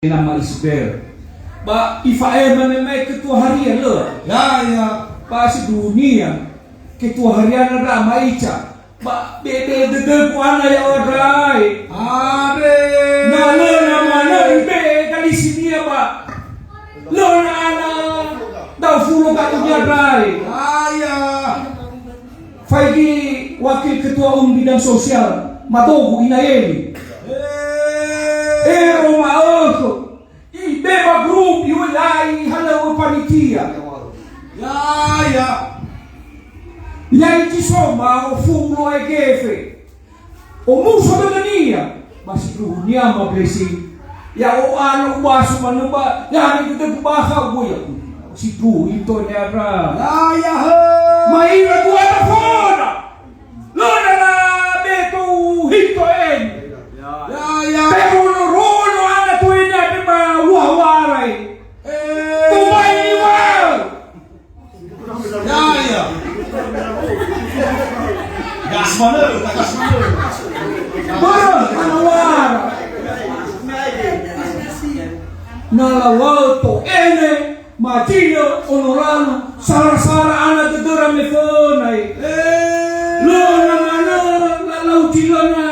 nama Isbel. Ba ifaeman memang ketua harian lo. Ya. Ba si dunia ketua harian ada Maica. Ba bebe dede ku ana ya odai. Are. Nalo nama ibe kali sini ya ba. Lo na ana dau fulo katunya dai. Aya. Faigi wakil ketua bidang sosial Matogu Inayeli. Roma Oso. Ibeba group yulai halo panitia. Ya. Yai kisoma o fumo egefe. O muso bedania. Masih dunia ma blessing. Ya o ano basu manumba. Ya ni kita kubaha goya. Si tu itu nyara. Ya. Maira tu ada fora. Lona na beto hito en. Ya. Pero rono ana tu ina de ba wawarai. Tu mai wa. Ya. Gas mana? Anawara. Nalawauto ene Matino onorano sara ana dedera mefonai. Lona mana la lautilona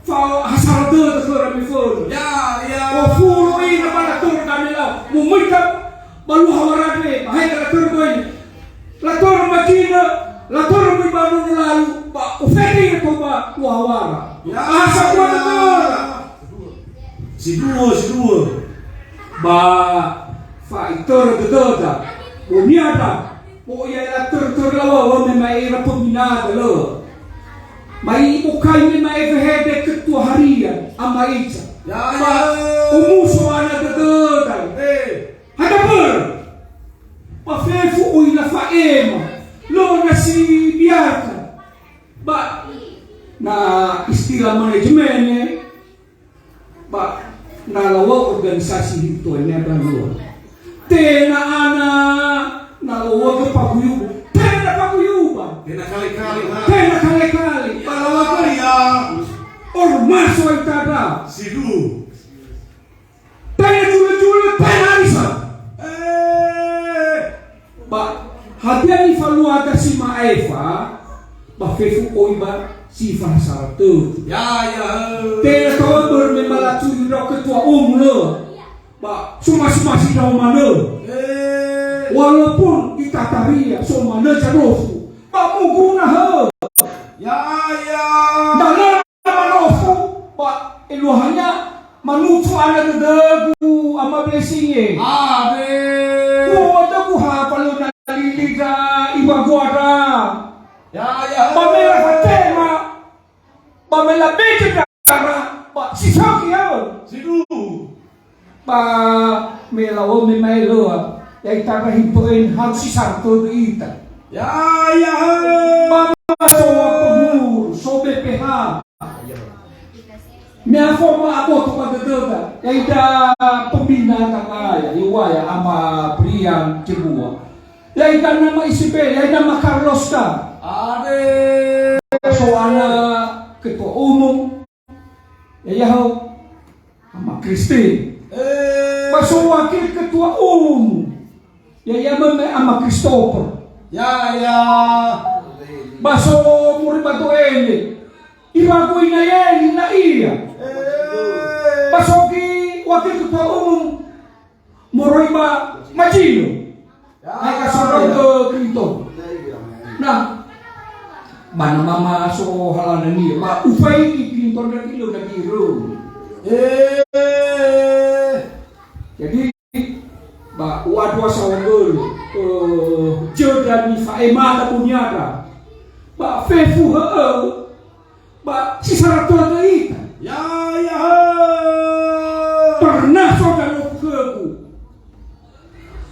fa hasardo dedera mefon. Ya. O fulo ina para tur kamela. Mumita balu hawarade bahai kala tur doin. La tur Matino, la tur baru lalu ba oferi ko ba wawara. Ya asa ko dedera. Siduo. Ba Faitor toda, uniada, o ia tur lawa me mai rapominada lo. Mai o kai me mai vehede ketua harian amaica. Ya. Umuso ana toda. Hada per. Pa fefu o ina faema. Lo na si biarka. Ba na istilah manajemen ba na lawa organisasi itu ini ada dua. Tena ana na lawa ke paguyuba. Tena paguyuba. Tena kali-kali. Palawa kaya ormaso itada. Sidu. Tena jule tena arisa. Ba hadiani faluada si Maeva. Ba fefu oiba sifar saratu. Ya. Tena kau bermemalacu yudok ketua lo. Ba sumasi daw mana. Walaupun kita taria so mana jarofu. Ba muguna he. Ya. Dalam manofu ba eluhanya manutu ana dedagu ama blessing. Ko dagu ha palo naliliga ibagwara. Ya. Pamela fatema. Pamela bete kara. Ba sisaki yao. Sidu. Pa melawo me mailoa ya itara himpoen harus sisarto ita. Ya. Pa so aku so BPH. Me forma aboto pa dededa. Ya ida pembina kakaya iwaya ama Priang Cebua. Ya ida nama Isabel, ya ida nama Carlos ka. So ana ketua umum. Ya ama Christine. Pasal wakil ketua umum ya meme ama Christopher. Ya. Pasal murid batu ele. Ibago inayeli na iya. Pasal ki wakil ketua umum Moroiba Majino. Ay kasorong ke Clinton. Nah, mana mama so halanan niya. Ma ufay ki Clinton na kilo na kiro. Jadi ba wadwa sawangol jodani faema ta punyada ba fefu ba sisarato ita. Ya. Pernah saudara keku.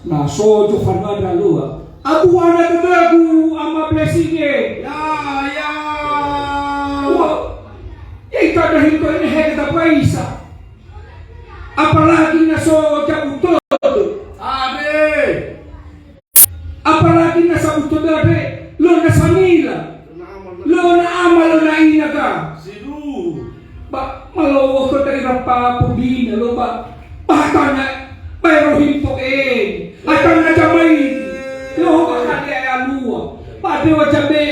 Nah so Jovan ada lua. Abu ana dedagu ama blessing. Ya. Ita dah hito ini hekta paisa. Apalagi na so jabuto. Apalagi na sa buto dade. Lo na samila. Lo na ama lo na inaga. Sidu. Ba malawo ko tayo pa pubina lo ba. Atana bayrohin po atana jamay lo bakali alua pade wajabe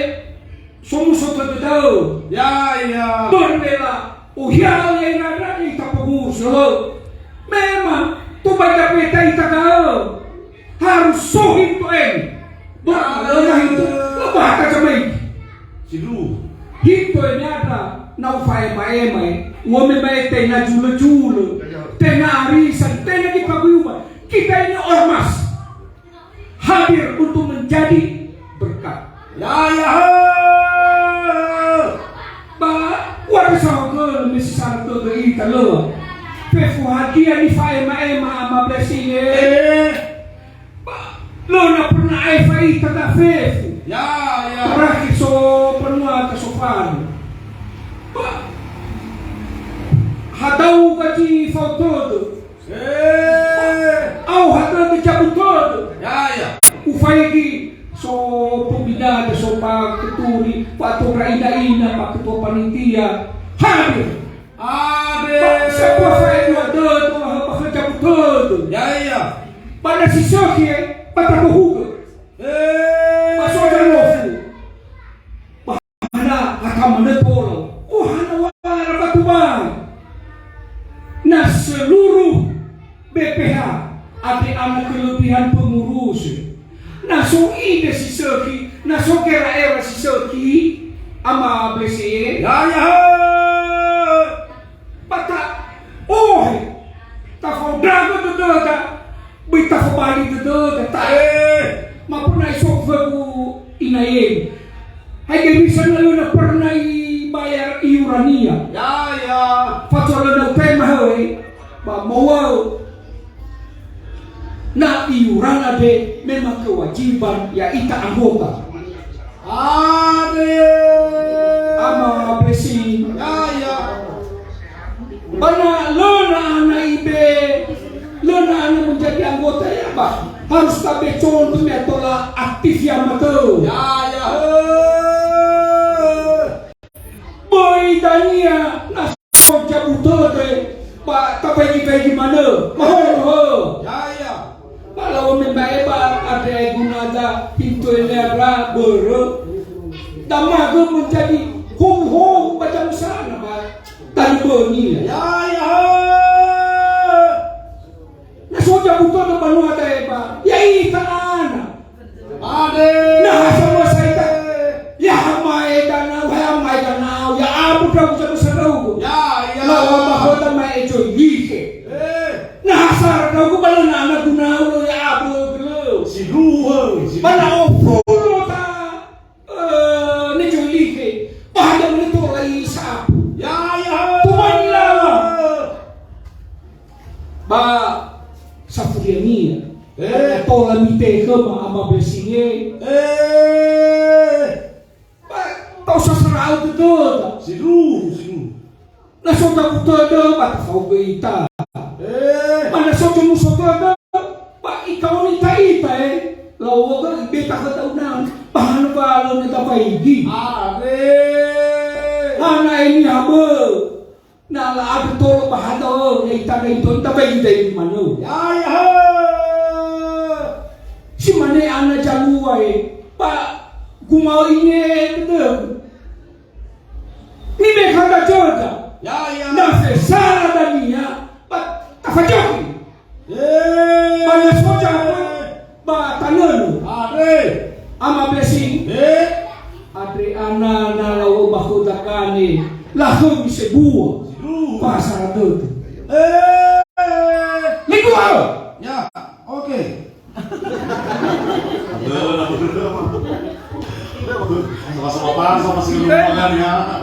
sumusoto daw ya dormela uhial ay nara itapaguso memang tubaga peta itagao harus sohin to dormela itu labaka jamay Silu hito nyata na ufaya maemai wame maete na jule tena arisan tena dipaguyuban kita ini ormas hadir untuk menjadi berkat ya ba wala sa ko misal to do italo pefu hadia ni faya maema ama blessing lo na pernah ai faita da fefu ya Rakit so penua kesopan. Hadau gaji foto. Au hadau dicabut todo. Ya Ufaigi so pembina so pak keturi, pak tora ina pak ketua panitia hadir. Ade Siapa faedu ada tu pak cabut todo. ya Pada sisa kia patah buhuga. Masuk dalam mana tolong. Hana wala batuban. Nah seluruh BPH ada anak kelebihan pengurus. Nah so ide si Seki, nah so kera si Seki ama blesi. ya Bata tak kau drago tu bita kembali tu tak. Mapun isok aku inayin. Hai bisa lalu na pernah bayar iurannya. ya Fatwa na tema hoy ba mau na iuran ade memang kewajiban ya ita anggota. Ade Ama blessing ya bana lona ana ibe lona ana menjadi anggota ya bah harus tabe contoh metola aktif ya mato. ya Boy Dania naso jabutode ba tapay mana maho ya kalau membae ba ada gunada pintu elera bero damago menjadi hum macam sana ba tadi boni ya naso jabutode banu ada ba ya ita ana Ade nah sama saya ya mai danau ya abu dah bisa berseru ya lawa mahota mai ejo yike nah asar kau bala na anak guna ya abu gelo Silu bala opo ta ne jo yike bahaya menito lagi sap ya tuan lawa ba safuriania tola mite kema ama besinge tau sasarau tu Silu nasota putodo bat kau geita mana soto musotodo ba ikaw ni taita lawo ka beta ka taunan paano ba lo na tapaigi Ade ana ini habo na la ada tolo bahado ita na ito tapaigi dai mano ya si mane ana jalua pa gumau ini betul ni bekanda joda ya na fesara dania ba tafajoki bana soja ba tanonu Ade ama blessing Adriana na lawo bahutakani lahum sebua pasar itu lingkuan ya oke Sama-sama apa sama si lumayan ya.